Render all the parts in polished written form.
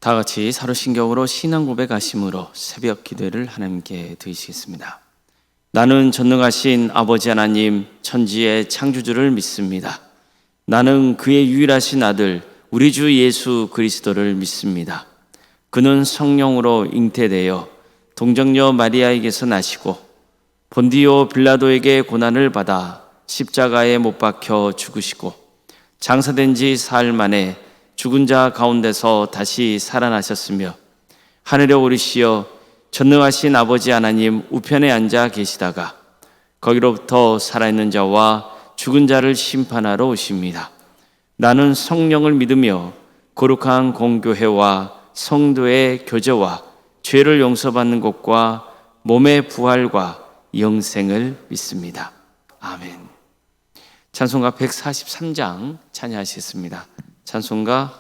다 같이 사도신경으로 신앙 고백하심으로 새벽 기도를 하나님께 드리시겠습니다. 나는 전능하신 아버지 하나님 천지의 창조주를 믿습니다. 나는 그의 유일하신 아들 우리 주 예수 그리스도를 믿습니다. 그는 성령으로 잉태되어 동정녀 마리아에게서 나시고 본디오 빌라도에게 고난을 받아 십자가에 못 박혀 죽으시고 장사된 지 사흘 만에 죽은 자 가운데서 다시 살아나셨으며 하늘에 오르시어 전능하신 아버지 하나님 우편에 앉아 계시다가 거기로부터 살아있는 자와 죽은 자를 심판하러 오십니다. 나는 성령을 믿으며 거룩한 공교회와 성도의 교제와 죄를 용서받는 것과 몸의 부활과 영생을 믿습니다. 아멘. 찬송가 143장 찬양하시겠습니다. 찬송가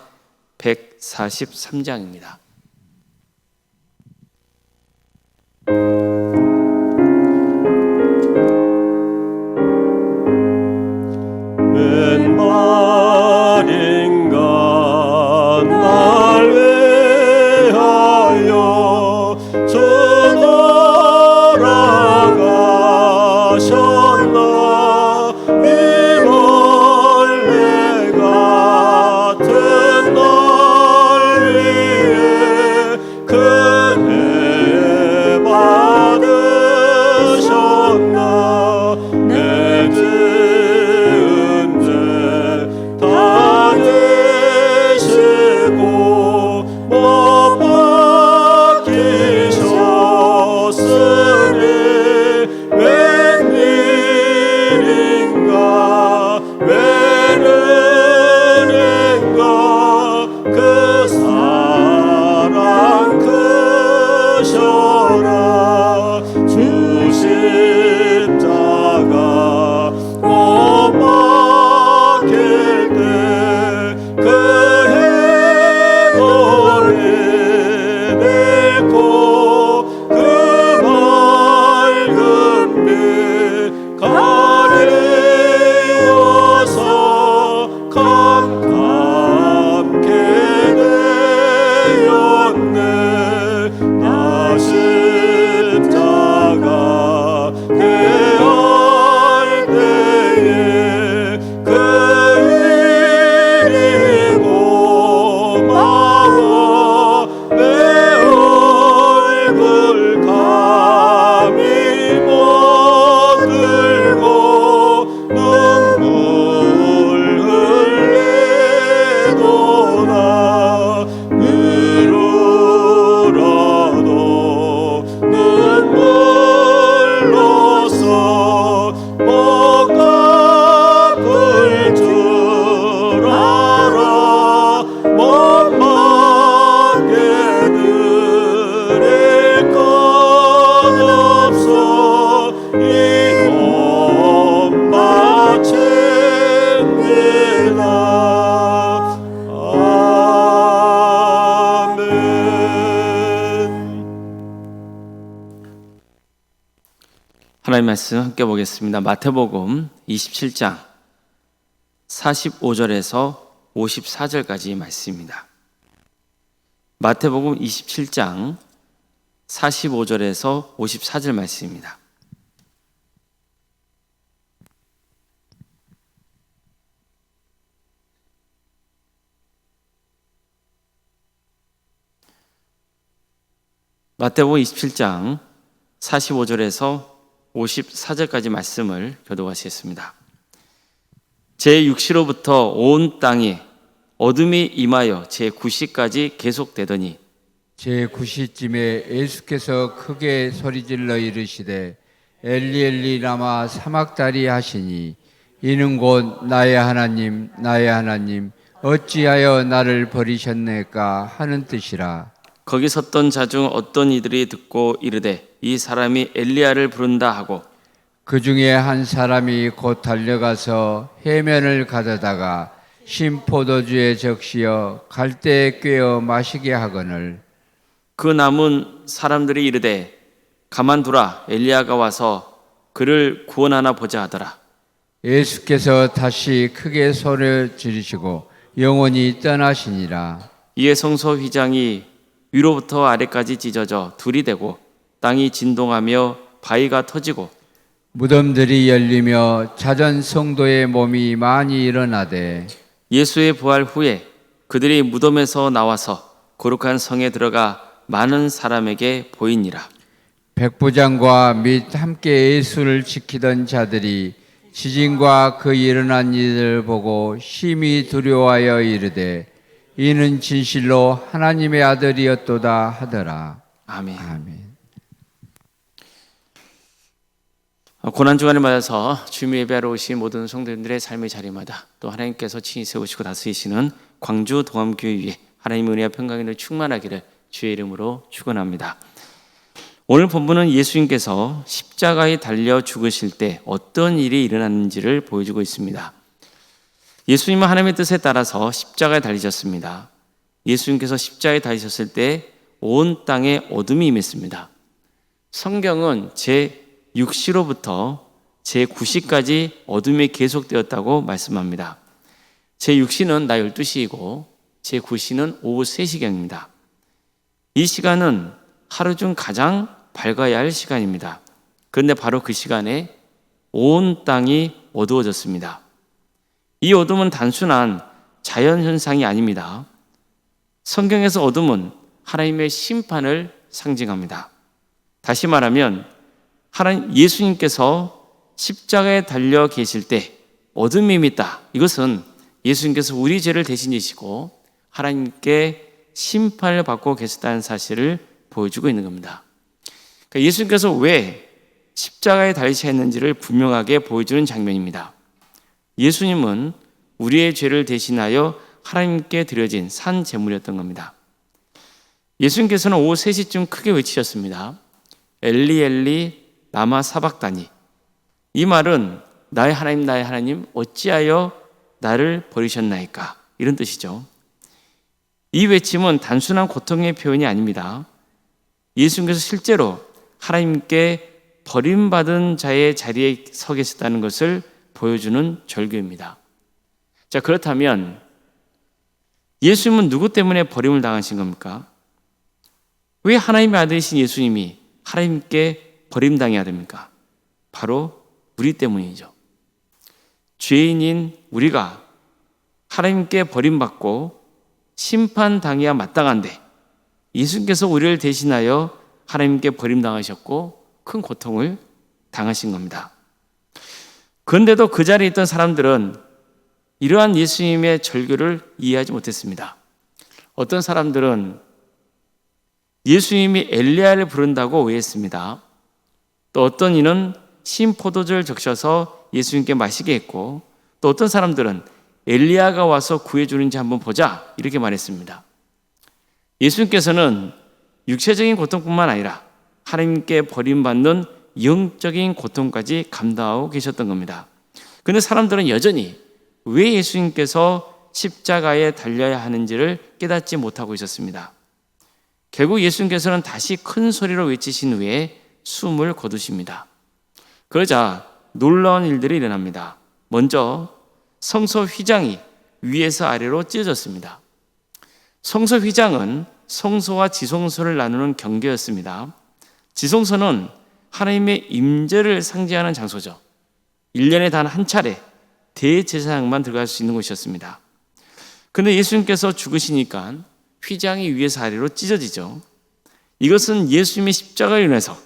143장입니다. 웬 말인가 날 위하여 주 돌아가셨나 이 벌레 같은 날 위해 그애 받으셨나 내 지은 죄 다 되시고 못 박히셨으니 웬일인가 웬일인가 그 사랑 크셔라 주 십자가 못 박힐 때 그의 머리 내고 그 밝은 빛 가리워서 캄캄게 되었네 나 십자가 대할 때에 그 일이고 마와 내 얼굴 감히 못 들고 눈물 흘리도다 위로라도 눈물로써 못 갚을 줄 알아 못 받게 드릴 것 없어 이 몸 바칩니다. 아멘. 하나님 말씀 함께 보겠습니다. 마태복음 27장 45절에서 54절까지 말씀입니다. 마태복음 27장 45절에서 54절 말씀입니다. 마태복음 27장 45절에서 54절까지 말씀을 교독하시겠습니다. 제6시로부터 온 땅에 어둠이 임하여 제9시까지 계속되더니 제9시쯤에 예수께서 크게 소리질러 이르시되 엘리 엘리 라마 사막다리 하시니 이는 곧 나의 하나님 나의 하나님 어찌하여 나를 버리셨네까 하는 뜻이라. 거기 섰던 자 중 어떤 이들이 듣고 이르되 이 사람이 엘리야를 부른다 하고 그 중에 한 사람이 곧 달려가서 해면을 가다다가 신포도주에 적시어 갈대에 꿰어 마시게 하거늘 그 남은 사람들이 이르되 가만두라 엘리야가 와서 그를 구원하나 보자 하더라. 예수께서 다시 크게 소리를 지르시고 영원히 떠나시니라. 이에 성소 휘장이 위로부터 아래까지 찢어져 둘이 되고 땅이 진동하며 바위가 터지고 무덤들이 열리며 자전 성도의 몸이 많이 일어나되 예수의 부활 후에 그들이 무덤에서 나와서 거룩한 성에 들어가 많은 사람에게 보이니라. 백부장과 및 함께 예수를 지키던 자들이 지진과 그 일어난 일을 보고 심히 두려워하여 이르되 이는 진실로 하나님의 아들이었도다 하더라. 아멘. 아멘. 고난주간을 맞아서 주님 예배하러 오신 모든 성도님들의 삶의 자리마다 또 하나님께서 친히 세우시고 다스리시는 광주 동암교회 위에 하나님의 은혜와 평강이 충만하기를 주의 이름으로 축원합니다. 오늘 본문은 예수님께서 십자가에 달려 죽으실 때 어떤 일이 일어났는지를 보여주고 있습니다. 예수님은 하나님의 뜻에 따라서 십자가에 달리셨습니다. 예수님께서 십자가에 달리셨을 때 온 땅에 어둠이 임했습니다. 성경은 제6시로부터 제9시까지 어둠이 계속되었다고 말씀합니다. 제6시는 낮 12시이고 제9시는 오후 3시경입니다. 이 시간은 하루 중 가장 밝아야 할 시간입니다. 그런데 바로 그 시간에 온 땅이 어두워졌습니다. 이 어둠은 단순한 자연현상이 아닙니다. 성경에서 어둠은 하나님의 심판을 상징합니다. 다시 말하면 예수님께서 십자가에 달려 계실 때 어둠이 임했다. 이것은 예수님께서 우리 죄를 대신지시고 하나님께 심판을 받고 계셨다는 사실을 보여주고 있는 겁니다. 그러니까 예수님께서 왜 십자가에 달리셔야 했는지를 분명하게 보여주는 장면입니다. 예수님은 우리의 죄를 대신하여 하나님께 드려진 산 제물이었던 겁니다. 예수님께서는 오후 3시쯤 크게 외치셨습니다. 엘리 엘리 라마 사박다니. 이 말은 나의 하나님 어찌하여 나를 버리셨나이까, 이런 뜻이죠. 이 외침은 단순한 고통의 표현이 아닙니다. 예수님께서 실제로 하나님께 버림받은 자의 자리에 서 계셨다는 것을 보여주는 절규입니다. 자, 그렇다면 예수님은 누구 때문에 버림을 당하신 겁니까? 왜 하나님의 아들이신 예수님이 하나님께 버림당해야 됩니까? 바로 우리 때문이죠. 죄인인 우리가 하나님께 버림받고 심판당해야 마땅한데 예수님께서 우리를 대신하여 하나님께 버림당하셨고 큰 고통을 당하신 겁니다. 그런데도 그 자리에 있던 사람들은 이러한 예수님의 절규를 이해하지 못했습니다. 어떤 사람들은 예수님이 엘리야를 부른다고 오해했습니다. 또 어떤 이는 신포도주를 적셔서 예수님께 마시게 했고, 또 어떤 사람들은 엘리야가 와서 구해주는지 한번 보자, 이렇게 말했습니다. 예수님께서는 육체적인 고통뿐만 아니라 하나님께 버림받는 영적인 고통까지 감당하고 계셨던 겁니다. 그런데 사람들은 여전히 왜 예수님께서 십자가에 달려야 하는지를 깨닫지 못하고 있었습니다. 결국 예수님께서는 다시 큰 소리로 외치신 후에 숨을 거두십니다. 그러자 놀라운 일들이 일어납니다. 먼저 성소 휘장이 위에서 아래로 찢어졌습니다. 성소 휘장은 성소와 지성소를 나누는 경계였습니다. 지성소는 하나님의 임재를 상징하는 장소죠. 1년에 단 한 차례 대제사장만 들어갈 수 있는 곳이었습니다. 그런데 예수님께서 죽으시니까 휘장이 위에서 아래로 찢어지죠. 이것은 예수님의 십자가로 인해서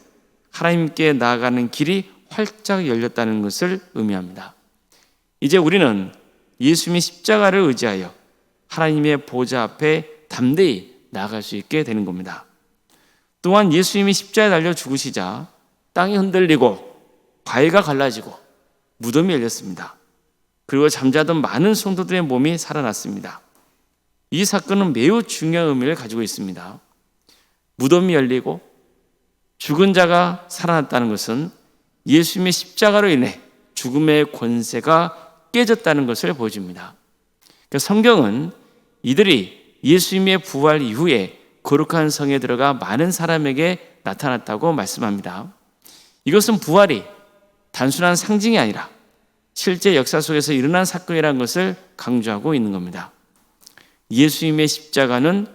하나님께 나아가는 길이 활짝 열렸다는 것을 의미합니다. 이제 우리는 예수님의 십자가를 의지하여 하나님의 보좌 앞에 담대히 나아갈 수 있게 되는 겁니다. 또한 예수님이 십자가에 달려 죽으시자 땅이 흔들리고 바위가 갈라지고 무덤이 열렸습니다. 그리고 잠자던 많은 성도들의 몸이 살아났습니다. 이 사건은 매우 중요한 의미를 가지고 있습니다. 무덤이 열리고 죽은 자가 살아났다는 것은 예수님의 십자가로 인해 죽음의 권세가 깨졌다는 것을 보여줍니다. 그러니까 성경은 이들이 예수님의 부활 이후에 거룩한 성에 들어가 많은 사람에게 나타났다고 말씀합니다. 이것은 부활이 단순한 상징이 아니라 실제 역사 속에서 일어난 사건이라는 것을 강조하고 있는 겁니다. 예수님의 십자가는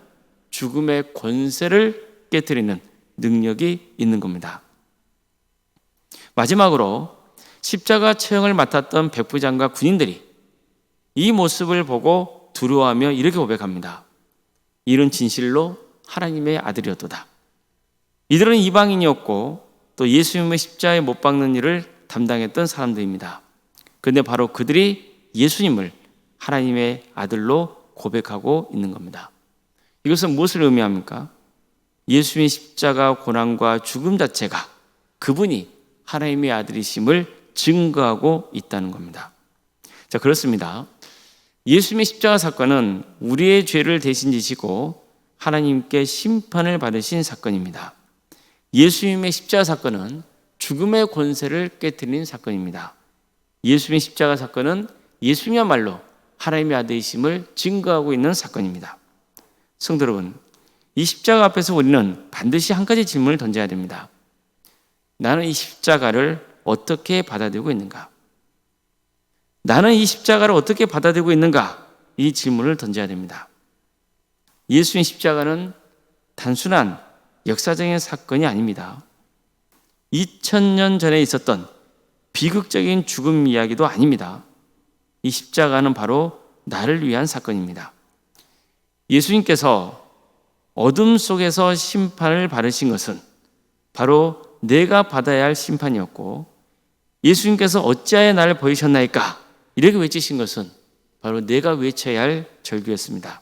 죽음의 권세를 깨뜨리는 능력이 있는 겁니다. 마지막으로 십자가 처형을 맡았던 백부장과 군인들이 이 모습을 보고 두려워하며 이렇게 고백합니다. 이는 진실로 하나님의 아들이었도다. 이들은 이방인이었고 또 예수님의 십자가에 못 박는 일을 담당했던 사람들입니다. 그런데 바로 그들이 예수님을 하나님의 아들로 고백하고 있는 겁니다. 이것은 무엇을 의미합니까? 예수님의 십자가 고난과 죽음 자체가 그분이 하나님의 아들이심을 증거하고 있다는 겁니다. 자, 그렇습니다. 예수님의 십자가 사건은 우리의 죄를 대신 지시고 하나님께 심판을 받으신 사건입니다. 예수님의 십자가 사건은 죽음의 권세를 깨뜨리는 사건입니다. 예수님의 십자가 사건은 예수님이야말로 하나님의 아들이심을 증거하고 있는 사건입니다. 성도 여러분, 이 십자가 앞에서 우리는 반드시 한 가지 질문을 던져야 됩니다. 나는 이 십자가를 어떻게 받아들이고 있는가? 나는 이 십자가를 어떻게 받아들이고 있는가? 이 질문을 던져야 됩니다. 예수님의 십자가는 단순한 역사적인 사건이 아닙니다. 2000년 전에 있었던 비극적인 죽음 이야기도 아닙니다. 이 십자가는 바로 나를 위한 사건입니다. 예수님께서 어둠 속에서 심판을 받으신 것은 바로 내가 받아야 할 심판이었고, 예수님께서 어찌하여 나를 버리셨나이까 이렇게 외치신 것은 바로 내가 외쳐야 할 절규였습니다.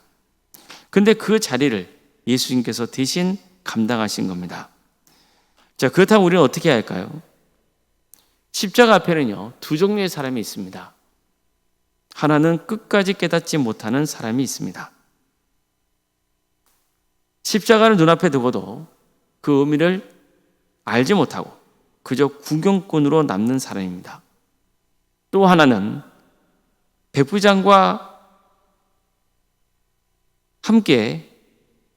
그런데 그 자리를 예수님께서 대신 감당하신 겁니다. 자, 그렇다면 우리는 어떻게 해야 할까요? 십자가 앞에는요, 두 종류의 사람이 있습니다. 하나는 끝까지 깨닫지 못하는 사람이 있습니다. 십자가를 눈앞에 두고도 그 의미를 알지 못하고 그저 구경꾼으로 남는 사람입니다. 또 하나는 백부장과 함께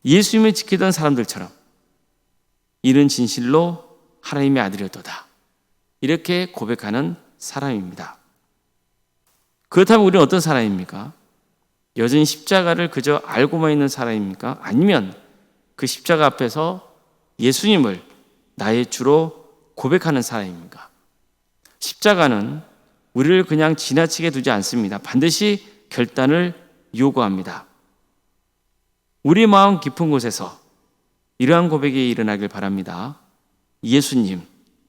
예수님을 지키던 사람들처럼 이는 진실로 하나님의 아들이었도다, 이렇게 고백하는 사람입니다. 그렇다면 우리는 어떤 사람입니까? 여전히 십자가를 그저 알고만 있는 사람입니까? 아니면 그 십자가 앞에서 예수님을 나의 주로 고백하는 사람입니까? 십자가는 우리를 그냥 지나치게 두지 않습니다. 반드시 결단을 요구합니다. 우리 마음 깊은 곳에서 이러한 고백이 일어나길 바랍니다. 예수님,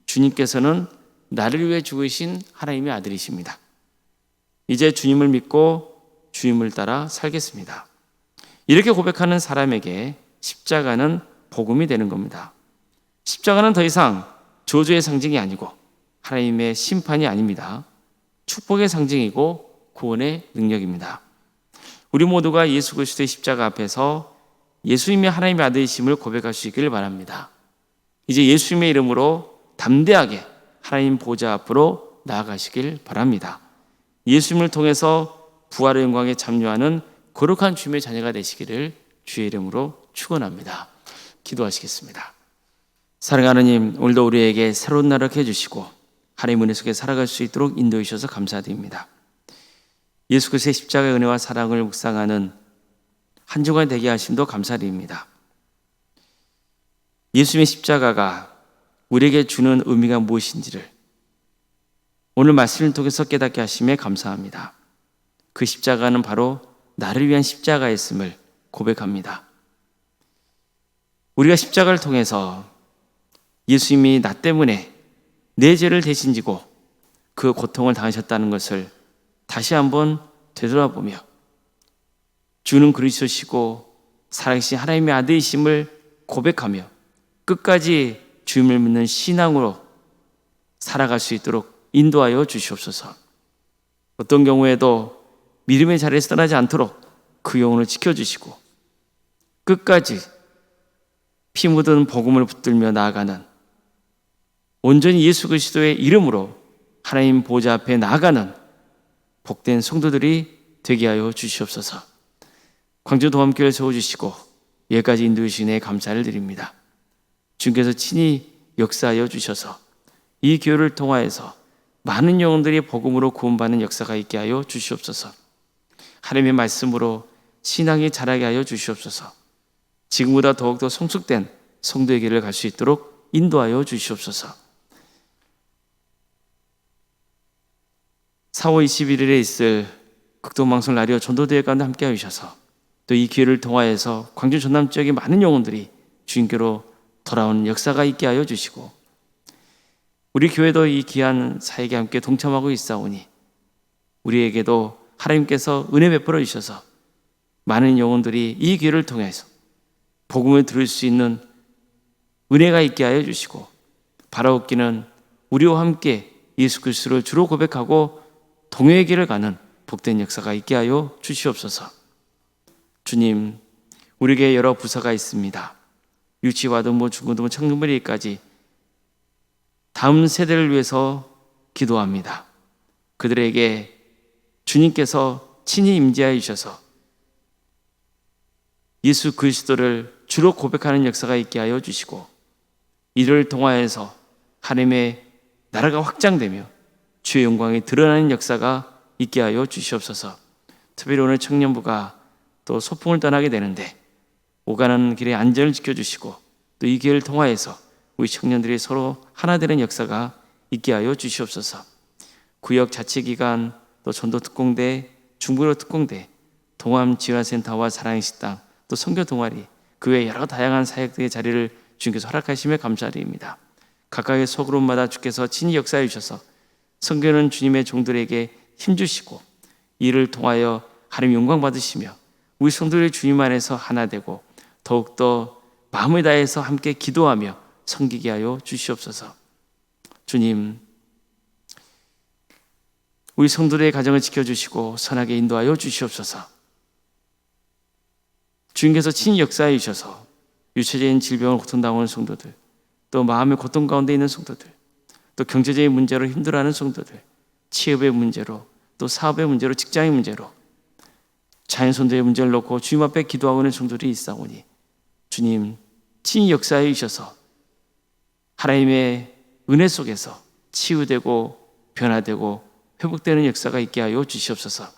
주님께서는 나를 위해 죽으신 하나님의 아들이십니다. 이제 주님을 믿고 주님을 따라 살겠습니다. 이렇게 고백하는 사람에게 십자가는 복음이 되는 겁니다. 십자가는 더 이상 저주의 상징이 아니고 하나님의 심판이 아닙니다. 축복의 상징이고 구원의 능력입니다. 우리 모두가 예수 그리스도의 십자가 앞에서 예수님이 하나님의 아들이심을 고백할 수 있기를 바랍니다. 이제 예수님의 이름으로 담대하게 하나님 보좌 앞으로 나아가시길 바랍니다. 예수님을 통해서 부활의 영광에 참여하는 거룩한 주님의 자녀가 되시기를 주의 이름으로 축원합니다. 기도하시겠습니다. 사랑하는 하나님, 오늘도 우리에게 새로운 날을 해주시고 하나님의 은혜 속에 살아갈 수 있도록 인도해 주셔서 감사드립니다. 예수 그리스도의 십자가의 은혜와 사랑을 묵상하는 한 주간 되게 하심도 감사드립니다. 예수님의 십자가가 우리에게 주는 의미가 무엇인지를 오늘 말씀을 통해서 깨닫게 하심에 감사합니다. 그 십자가는 바로 나를 위한 십자가였음을 고백합니다. 우리가 십자가를 통해서 예수님이 나 때문에 내 죄를 대신 지고 그 고통을 당하셨다는 것을 다시 한번 되돌아보며 주는 그리스도시고 살아계신 하나님의 아들이심을 고백하며 끝까지 주님을 믿는 신앙으로 살아갈 수 있도록 인도하여 주시옵소서. 어떤 경우에도 믿음의 자리에서 떠나지 않도록 그 영혼을 지켜주시고 끝까지 피 묻은 복음을 붙들며 나아가는, 온전히 예수 그리스도의 이름으로 하나님 보좌 앞에 나아가는 복된 성도들이 되게 하여 주시옵소서. 광주 도함교회를 세워주시고 여기까지 인도해 주신 애 감사를 드립니다. 주님께서 친히 역사하여 주셔서 이 교회를 통하여서 많은 영혼들이 복음으로 구원받는 역사가 있게 하여 주시옵소서. 하나님의 말씀으로 신앙이 자라게 하여 주시옵소서. 지금보다 더욱더 성숙된 성도의 길을 갈 수 있도록 인도하여 주시옵소서. 4월 21일에 있을 극동방송 라디오 전도대회 가운데 함께 하셔서 또 이 기회를 통하여서 광주 전남 지역의 많은 영혼들이 주님께로 돌아오는 역사가 있게 하여 주시고, 우리 교회도 이 귀한 사역에 함께 동참하고 있사오니 우리에게도 하나님께서 은혜 베풀어 주셔서 많은 영혼들이 이 기회를 통해서 복음을 들을 수 있는 은혜가 있게 하여 주시고, 바라옵기는 우리와 함께 예수 그리스도를 주로 고백하고 동행의 길을 가는 복된 역사가 있게 하여 주시옵소서. 주님, 우리에게 여러 부서가 있습니다. 유치와등부, 중고등부, 청년부리까지 다음 세대를 위해서 기도합니다. 그들에게 주님께서 친히 임재하여 주셔서 예수 그리스도를 주로 고백하는 역사가 있게 하여 주시고, 이를 통하여서 하나님의 나라가 확장되며 주의 영광이 드러나는 역사가 있게 하여 주시옵소서. 특별히 오늘 청년부가 또 소풍을 떠나게 되는데 오가는 길의 안전을 지켜주시고, 또 이 기회를 통하여서 우리 청년들이 서로 하나 되는 역사가 있게 하여 주시옵소서. 구역 자치기관, 또 전도특공대, 중부로 특공대, 동암지원센터와 사랑의 식당, 또 선교 동아리, 그 외 여러 다양한 사역들의 자리를 주님께서 허락하심에 감사드립니다. 각각의 소그룹마다 주께서 친히 역사해 주셔서 선교는 주님의 종들에게 힘주시고, 이를 통하여 하나님 영광 받으시며 우리 성도들이 주님 안에서 하나 되고 더욱더 마음을 다해서 함께 기도하며 섬기게 하여 주시옵소서. 주님, 우리 성도들의 가정을 지켜주시고 선하게 인도하여 주시옵소서. 주님께서 친히 역사해 주셔서 유체적인 질병을 고통당하는 성도들, 또 마음의 고통 가운데 있는 성도들, 또 경제적인 문제로 힘들어하는 성도들, 취업의 문제로, 또 사업의 문제로, 직장의 문제로, 자연손도의 문제를 놓고 주님 앞에 기도하고 있는 성도들이 있사오니 주님, 친히 역사해 주셔서 하나님의 은혜 속에서 치유되고 변화되고 회복되는 역사가 있게 하여 주시옵소서.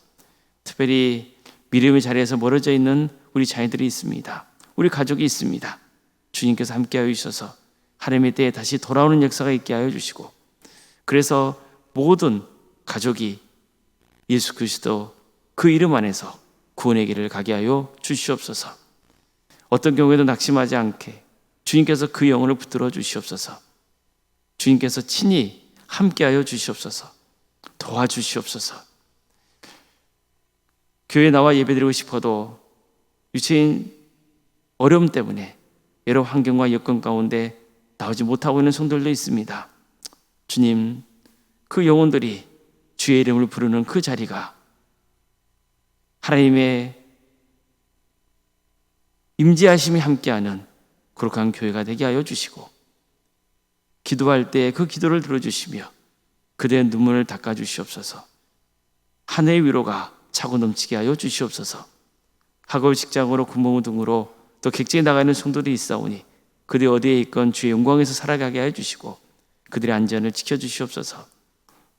특별히 믿음의 자리에서 멀어져 있는 우리 자녀들이 있습니다. 우리 가족이 있습니다. 주님께서 함께하여 주셔서 하나님의 때에 다시 돌아오는 역사가 있게 하여 주시고, 그래서 모든 가족이 예수 그리스도 그 이름 안에서 구원의 길을 가게 하여 주시옵소서. 어떤 경우에도 낙심하지 않게 주님께서 그 영혼을 붙들어 주시옵소서. 주님께서 친히 함께하여 주시옵소서. 도와주시옵소서. 교회에 나와 예배드리고 싶어도 유체인 어려움 때문에 여러 환경과 여건 가운데 나오지 못하고 있는 성도들도 있습니다. 주님, 그 영혼들이 주의 이름을 부르는 그 자리가 하나님의 임재하심이 함께하는 거룩한 교회가 되게 하여 주시고, 기도할 때 그 기도를 들어주시며 그대의 눈물을 닦아주시옵소서. 하늘의 위로가 차고 넘치게 하여 주시옵소서. 학업, 직장으로, 군복무 등으로 또 객지에 나가는 성도들이 있사오니 그들이 어디에 있건 주의 영광에서 살아가게 하여 주시고 그들의 안전을 지켜주시옵소서.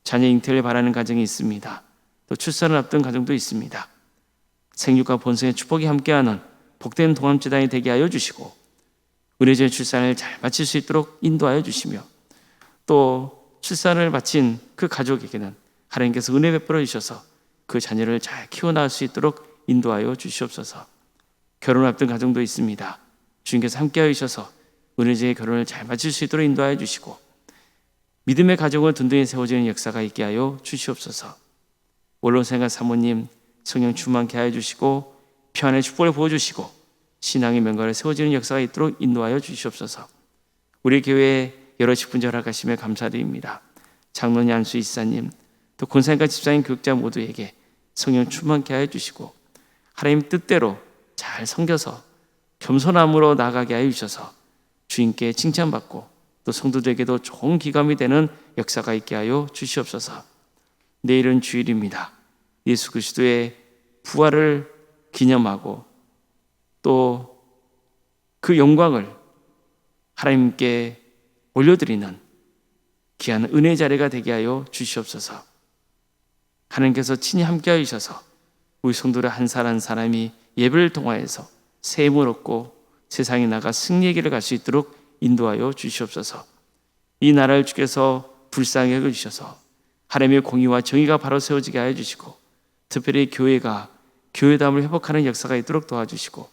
자녀 잉태를 바라는 가정이 있습니다. 또 출산을 앞둔 가정도 있습니다. 생육과 번성의 축복이 함께하는 복된 동암재단이 되게 하여 주시고 은혜의 출산을 잘 마칠 수 있도록 인도하여 주시며, 또 출산을 마친 그 가족에게는 하나님께서 은혜 베풀어 주셔서 그 자녀를 잘 키워나갈 수 있도록 인도하여 주시옵소서. 결혼을 앞둔 가정도 있습니다. 주님께서 함께하여 주셔서 은혜의 결혼을 잘 마칠 수 있도록 인도하여 주시고 믿음의 가정을 든든히 세워지는 역사가 있게 하여 주시옵소서. 원로생활 사모님 성령 충만케 하여 주시고 평안의 축복을 부어주시고 신앙의 명가를 세워지는 역사가 있도록 인도하여 주시옵소서. 우리 교회에 여러 직분자 허락하심에 감사드립니다. 장로님, 안수 이사님, 또 권사님과 집사님, 교육자 모두에게 성령 충만케 하여 주시고 하나님 뜻대로 잘 섬겨서 겸손함으로 나아가게 하여 주셔서 주님께 칭찬받고 또 성도들에게도 좋은 기감이 되는 역사가 있게 하여 주시옵소서. 내일은 주일입니다. 예수 그리스도의 부활을 기념하고 또 그 영광을 하나님께 올려드리는 귀한 은혜의 자리가 되게 하여 주시옵소서. 하나님께서 친히 함께하여 주셔서 우리 성도들 한 사람 한 사람이 예배를 통하여서 새 힘을 얻고 세상에 나가 승리의 길을 갈 수 있도록 인도하여 주시옵소서. 이 나라를 주께서 불쌍히 여겨주셔서 하나님의 공의와 정의가 바로 세워지게 하여 주시고, 특별히 교회가 교회담을 회복하는 역사가 있도록 도와주시고,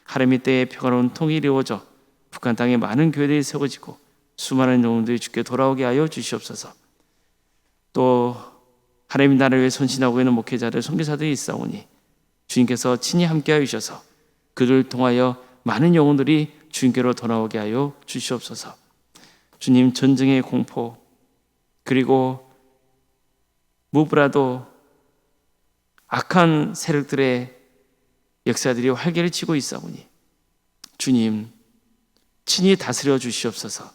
하나님의 때에 평화로운 통일이 이루어져 북한 땅에 많은 교회들이 세워지고 수많은 영혼들이 주께 돌아오게 하여 주시옵소서. 또 하나님 나라를 위해 헌신하고 있는 목회자들, 선교사들이 있사오니 주님께서 친히 함께하여 주셔서 그들을 통하여 많은 영혼들이 주님께로 돌아오게 하여 주시옵소서. 주님, 전쟁의 공포, 그리고 무엇보다도 악한 세력들의 역사들이 활개를 치고 있사오니 주님, 친히 다스려 주시옵소서.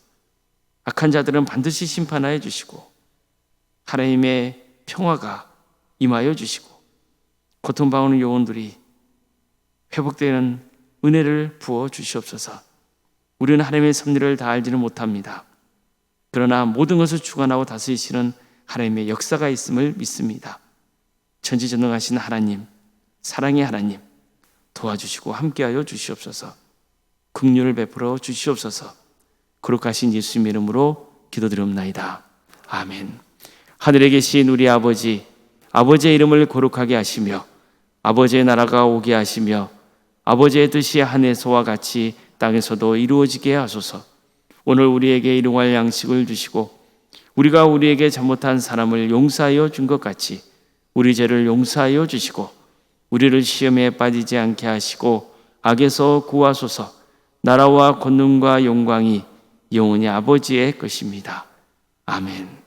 악한 자들은 반드시 심판하여 주시고 하나님의 평화가 임하여 주시고 고통받는 영혼들이 회복되는 은혜를 부어 주시옵소서. 우리는 하나님의 섭리를 다 알지는 못합니다. 그러나 모든 것을 주관하고 다스리시는 하나님의 역사가 있음을 믿습니다. 전지전능하신 하나님, 사랑의 하나님, 도와주시고 함께하여 주시옵소서. 긍휼을 베풀어 주시옵소서. 거룩하신 예수님의 이름으로 기도드리옵나이다. 아멘. 하늘에 계신 우리 아버지, 아버지의 이름을 거룩하게 하시며 아버지의 나라가 오게 하시며 아버지의 뜻이 하늘에서와 같이 땅에서도 이루어지게 하소서. 오늘 우리에게 일용할 양식을 주시고 우리가 우리에게 잘못한 사람을 용서하여 준 것 같이 우리 죄를 용서하여 주시고 우리를 시험에 빠지지 않게 하시고 악에서 구하소서. 나라와 권능과 영광이 영원히 아버지의 것입니다. 아멘.